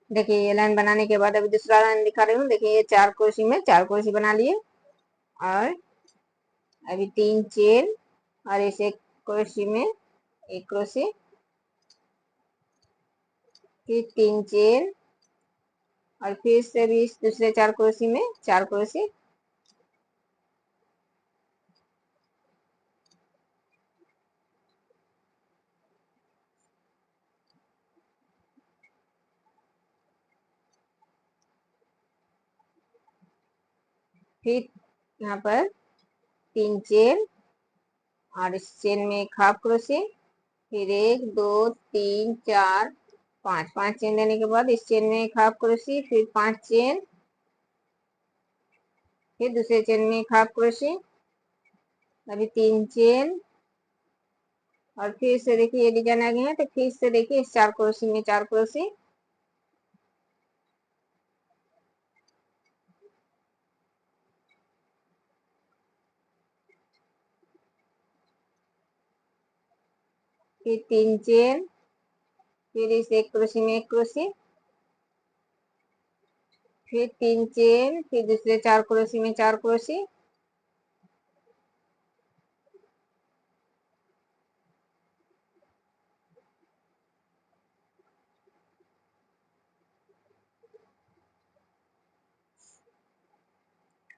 देखिए ये लाइन बनाने के बाद अभी दूसरा लाइन दिखा रही हूँ। देखिए ये 4 क्रोशी में 4 क्रोशी बना लिए और अभी 3 चेन और इस एक क्रोशी में 1 क्रोशी, फिर 3 चेन और फिर से भी इस दूसरे 4 क्रोशी में 4 क्रोशी, फिर यहाँ पर 3 चेन और इस चेन में एक हाफ क्रोशी, फिर 1 2 3 4 5 5 चेन देने के बाद इस चेन में एक हाफ क्रोशी, फिर 5 चेन, फिर दूसरे चेन में एक हाफ क्रोशी, अभी 3 चेन और फिर से देखिए ये डिजाइन आ गए हैं। तो फिर से देखिए इस 4 क्रोशी में 4 क्रोशी, फिर 3 चेन, फिर इस 1 क्रोशी में 1 क्रोशी, फिर 3 चेन, फिर दूसरे 4 क्रोशी में 4 क्रोशी,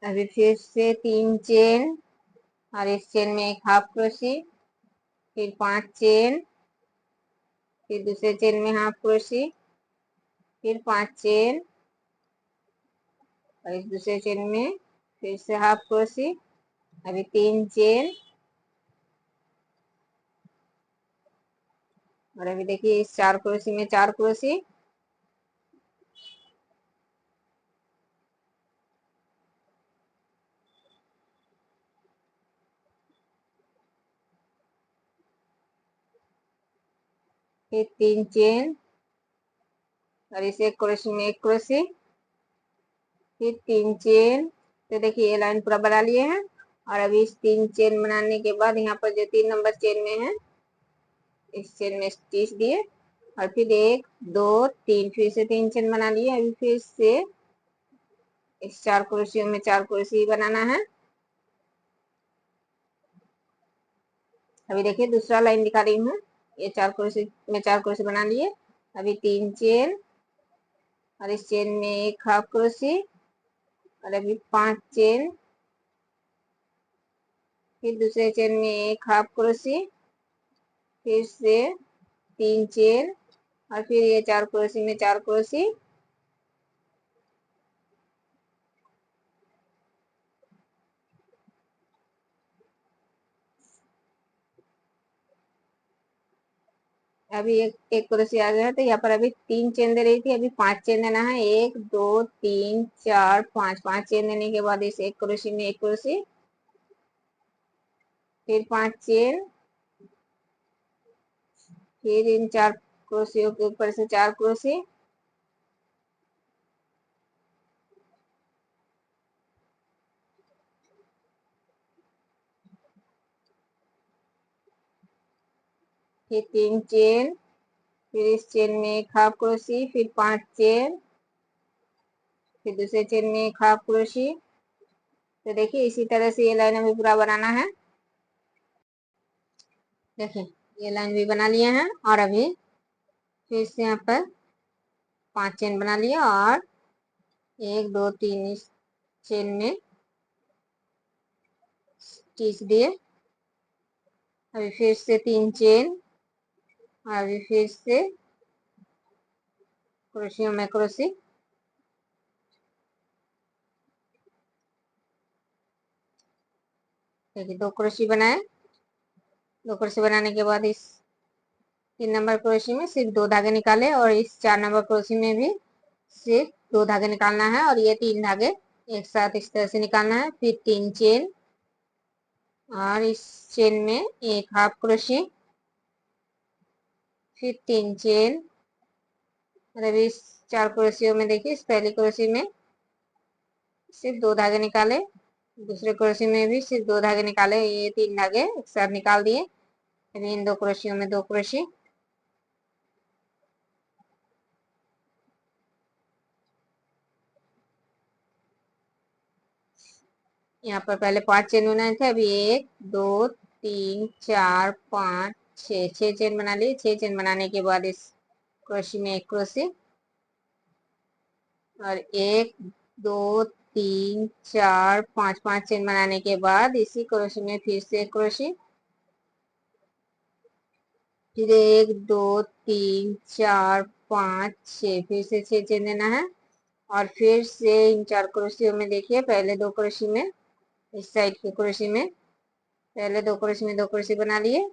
अभी फिर से 3 चेन और इस चेन में एक हाफ क्रोशी, फिर 5 चेन, फिर दूसरे चेन में हाफ क्रोशी, फिर 5 चेन और इस दूसरे चेन में फिर से हाफ क्रोशी, अभी 3 चेन और अभी देखिए इस 4 क्रोशी में 4 क्रोशी, फिर 3 चेन और इस 1 क्रोशी में 1 क्रोशी, फिर 3 चेन। तो देखिए ये लाइन पूरा बना लिए हैं और अभी इस 3 चेन बनाने के बाद यहाँ पर जो 3 नंबर चेन में है इस चेन में स्टिच दिए और फिर 1 2 3 फिर से 3 चेन बना लिए। अभी फिर से इस 4 क्रोशियों में 4 क्रोशी बनाना है। अभी देखिए दूसरा लाइन दिखा रही हूँ। ये 4 क्रोशी में 4 क्रोशी बना लिए, अभी 3 चेन और इस चेन में एक हाफ क्रोशी और अभी 5 चेन, फिर दूसरे चेन में एक हाफ क्रोशी, फिर से 3 चेन और फिर ये 4 क्रोशी में 4 क्रोशी, अभी एक क्रोशी आ गया है। तो यहाँ पर अभी 3 चेन दे रही थी, अभी 5 चेन देना है। 1 2 3 4 5 5 चेन देने के बाद इस एक क्रोशी में एक क्रोशी, फिर 5 चेन, फिर इन 4 क्रोशियों के ऊपर से 4 क्रोशी, फिर 3 चेन, फिर इस चेन में एक हाफ क्रोशी, फिर 5 चेन, फिर दूसरे चेन में एक हाफ क्रोशी। तो देखिए इसी तरह से ये लाइन हमें पूरा बनाना है। देखिए ये लाइन भी बना लिए हैं और अभी फिर से यहाँ पर 5 चेन बना लिया और 1 2 3 इस चेन में स्टिच दिए, अभी फिर से 3 चेन और अभी फिर से क्रोशियों में क्रोशी, देखिए 2 क्रोशी बनाए। 2 क्रोशी बनाने के बाद इस 3 नंबर क्रोशी में सिर्फ 2 धागे निकाले और इस 4 नंबर क्रोशी में भी सिर्फ 2 धागे निकालना है और ये 3 धागे एक साथ इस तरह से निकालना है। फिर 3 चेन और इस चेन में एक हाफ क्रोशी, फिर 3 चेन और अभी इस 4 क्रोशियों में देखिए इस पहली क्रोशी में सिर्फ 2 धागे निकाले, दूसरे क्रोशी में भी सिर्फ 2 धागे निकाले, ये 3 धागे एक साथ निकाल दिए। अभी इन 2 क्रोशियों में 2 क्रोशी, यहाँ पर पहले 5 चेन बनाए थे, अभी 1 2 3 4 5 6 चेन बना लिए। 6 चेन बनाने के बाद इस क्रोशे में एक क्रोशे और 1 2 3 4 5 5 चेन बनाने के बाद इसी क्रोशे में फिर से एक क्रोशे, फिर 1 2 3 4 5 6 फिर से 6 चेन देना है और फिर से इन 4 क्रोशियों में देखिए पहले 2 क्रोशे में इस साइड के क्रोशे में पहले 2 क्रोशे में 2 क्रोशे बना लिए।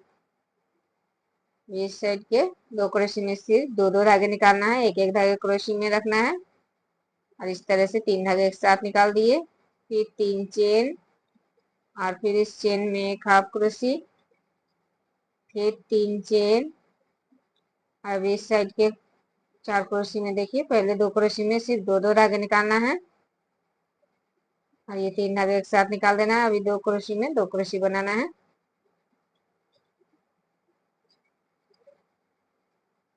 इस साइड के 2 क्रोशे में सिर्फ 2 धागे निकालना है, एक एक धागे क्रोशे में रखना है और इस तरह से 3 धागे एक साथ निकाल दिए। फिर 3 चेन और फिर इस चेन में एक हाफ क्रोशे, फिर 3 चेन। अब इस साइड के 4 क्रोशे में देखिए पहले 2 क्रोशे में सिर्फ 2 धागे निकालना है और ये 3 धागे एक साथ निकाल देना है। अभी 2 क्रोशे में 2 क्रोशे बनाना है।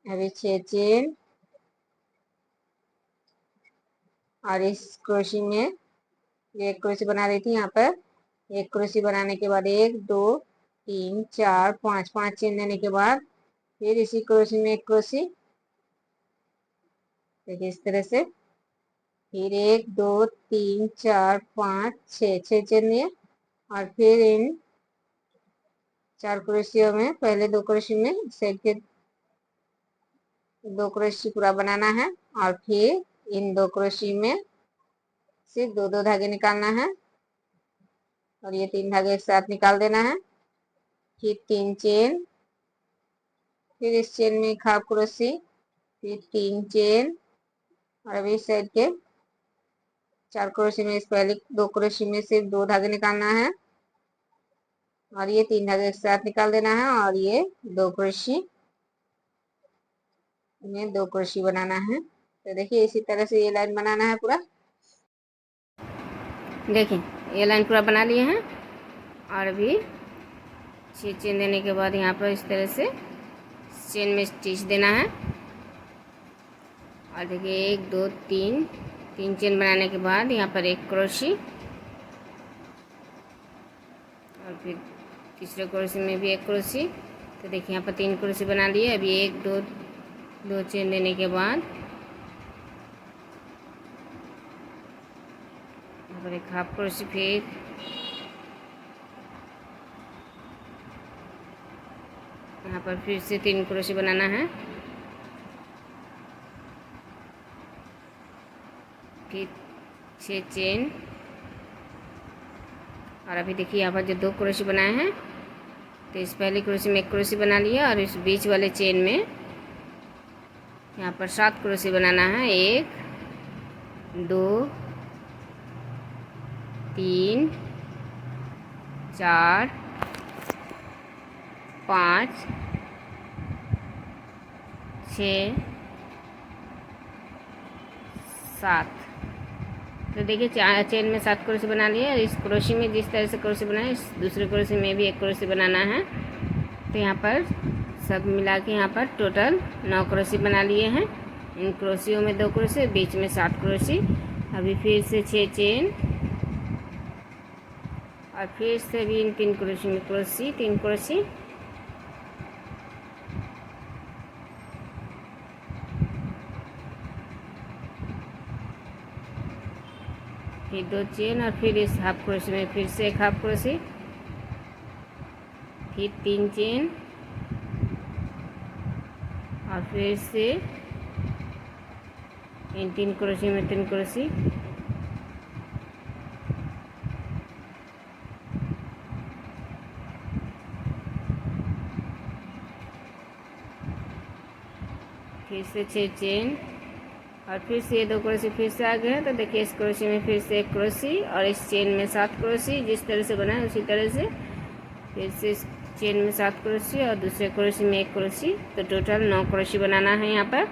अभी 6 चेन और इस क्रोशे में एक क्रोशे बना रही थी, यहाँ पर एक क्रोशे बनाने के बाद 1 2 3 4 5 5 चेन देने के बाद फिर इसी क्रोशे में एक क्रोशे, देखिए इस तरह से, फिर 1 2 3 4 5 6 चेन दिए और फिर इन 4 क्रोशियों में पहले 2 क्रोशे में साइड के 2 क्रोशे पूरा बनाना है और फिर इन 2 क्रोशे में सिर्फ 2 धागे निकालना है और ये 3 धागे एक साथ निकाल देना है। फिर 3 चेन, फिर इस चेन में एक हाफ क्रोशे, फिर 3 चेन और अभी इस साइड के 4 क्रोशे में इस पहले 2 क्रोशे में सिर्फ 2 धागे निकालना है और ये 3 धागे एक साथ निकाल देना है और ये 2 क्रोशे में 2 क्रोशे बनाना है। तो देखिए इसी तरह से ये लाइन बनाना है पूरा। देखिए ये लाइन पूरा बना लिए हैं और अभी 6 चेन देने के बाद यहाँ पर इस तरह से चेन में स्टिच देना है और देखिए 1 2 3 चेन बनाने के बाद यहाँ पर एक क्रोशे और फिर तीसरे क्रोशे में भी एक क्रोशे। तो देखिए यहाँ पर 3 क्रोशे बना लिए। अभी 1 2 चेन देने के बाद यहाँ पर एक हाफ क्रोशे, फिर यहाँ पर फिर से 3 क्रोशे बनाना है, फिर 6 चेन और अभी देखिए यहाँ पर जो 2 क्रोशे बनाए हैं तो इस पहले क्रोशे में एक क्रोशे बना लिया और इस बीच वाले चेन में यहाँ पर 7 क्रोशे बनाना है। 1 2 3 4 5 6 7। तो देखिए चेन में 7 क्रोशे बना लिए और इस क्रोशे में जिस तरह से क्रोशे बनाए इस दूसरे क्रोशे में भी एक क्रोशे बनाना है। तो यहाँ पर सब मिला के यहाँ पर टोटल 9 क्रोशे बना लिए हैं। इन क्रोशियों में 2 क्रोशे, बीच में 7 क्रोशे। अभी फिर से 6 चेन और फिर से भी इन 3 क्रोशे में क्रोशे 3 क्रोशे, फिर 2 चेन और फिर इस हाफ क्रोशे में फिर से एक हाफ क्रोशे, फिर 3 चेन और फिर से इन 3 क्रोशे में 3 क्रोशे, फिर से 6 चेन और फिर से ये 2 क्रोशे फिर से आ गए हैं। तो देखिए इस क्रोशे में फिर से एक क्रोशे और इस चेन में 7 क्रोशे, जिस तरह से बनाए उसी तरह से फिर से इस चेन में 7 क्रोशे और दूसरे क्रोशे में एक क्रोशे। तो टोटल 9 क्रोशे बनाना है यहाँ पर।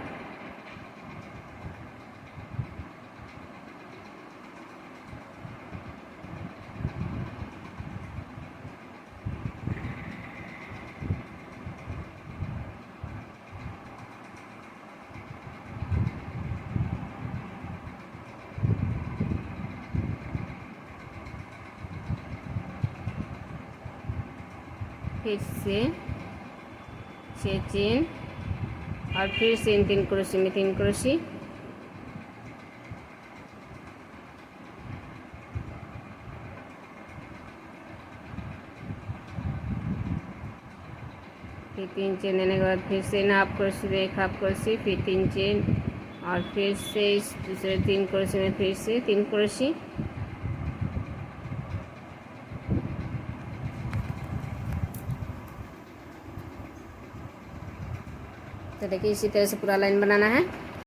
फिर से 6 चेन और फिर से इन 3 क्रोशे में 3 क्रोशे, फिर 3 चेन लेने के बाद फिर से इन हाफ क्रोशे में 1 हाफ क्रोशे, फिर 3 चेन और फिर से इस दूसरे 3 क्रोशे में फिर से 3 क्रोशे, तो देखिए इसी तरह से पूरा लाइन बनाना है।